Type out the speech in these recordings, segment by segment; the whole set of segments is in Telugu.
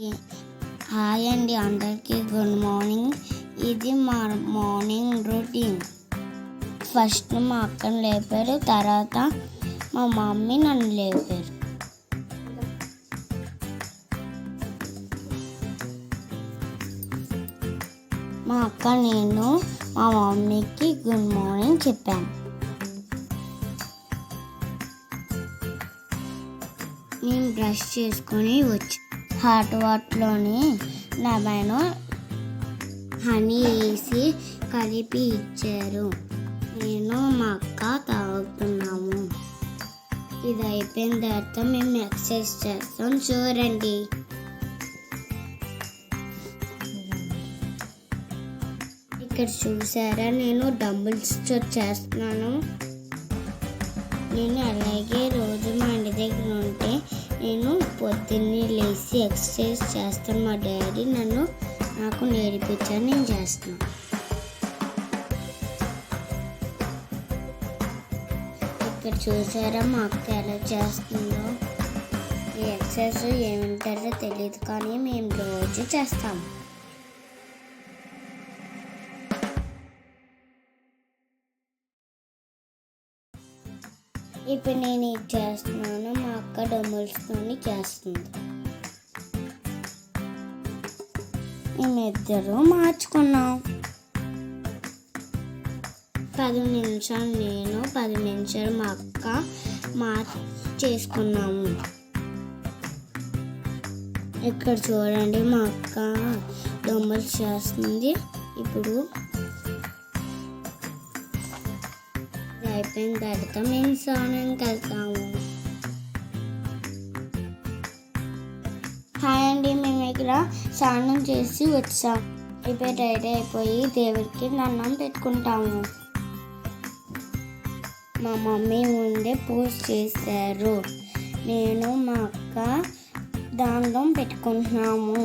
హాయ్ అండి, అందరికీ గుడ్ మార్నింగ్. ఇది మా మార్నింగ్ రొటీన్. ఫస్ట్ మా అక్కని లేపారు, తర్వాత మా మమ్మీ నన్ను లేపారు. మా అక్క నేను మా మమ్మీకి గుడ్ మార్నింగ్ చెప్పాను. మేము బ్రష్ చేసుకొని వచ్చి హాట్ వాటర్లోని లెమన్ హనీ వేసి కలిపి ఇచ్చారు. నేను మా అక్క తాగుతున్నాము. ఇది అయిపోయిన తర్వాత మేము ఎక్సర్సైజ్ చేస్తాం, చూడండి. ఇక్కడ చూసారా, నేను డంబుల్స్ చేస్తున్నాను. నేను అలాగే రోజు మా ఇంటి దగ్గర ఉంటే నేను పొద్దున్నే లేచి ఎక్సర్సైజ్ చేస్తాను. మా డాడీ నాకు నేర్పించాను, నేను చేస్తున్నాను. ఇక్కడ చూసారా మా అక్క ఎలా చేస్తుందో. ఈ ఎక్సర్సైజ్ ఏమంటారో తెలియదు, కానీ మేము రోజు చేస్తాము. ఇప్పుడు నేను ఇది చేస్తున్నాను, మా అక్క డంబుల్స్తో చేస్తుంది. మేమిద్దరూ మార్చుకున్నాం. 10 నిమిషాలు నేను, 10 నిమిషాలు మా అక్క చేసుకున్నాము. ఇక్కడ చూడండి, మా అక్క డంబుల్స్ చేస్తుంది. ఇప్పుడు అయిపోయిన తర్వాత మేము స్నానానికి వెళ్తాము. హాయ్ అండి, మేము ఇక్కడ స్నానం చేసి వచ్చాం. ఇప్పుడు రెడీ అయిపోయి దేవుడికి దండం పెట్టుకుంటాము. మా మమ్మీ ముందే పూజ చేశారు. నేను మా అక్క దండం పెట్టుకుంటున్నాము.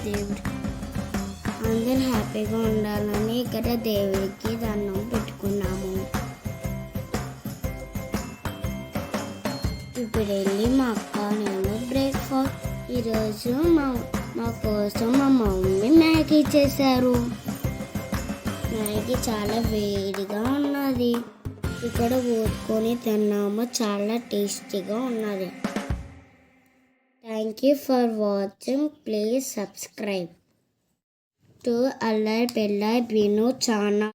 దేవుడికి అందరూ హ్యాపీగా ఉండాలని ఇక్కడ దేవుడికి దండం పెట్టుకున్నాము. ఇప్పుడు వెళ్ళి మా అక్క నేను బ్రేక్ఫాస్ట్ ఈరోజు మా కోసం మా మమ్మీ మ్యాగీ చేశారు. మ్యాగీ చాలా వేడిగా ఉన్నది. ఇక్కడ ఊరుకొని తిన్నాము, చాలా టేస్టీగా ఉన్నది. Thank you for watching. Please subscribe to Allai Pillai Binu channel.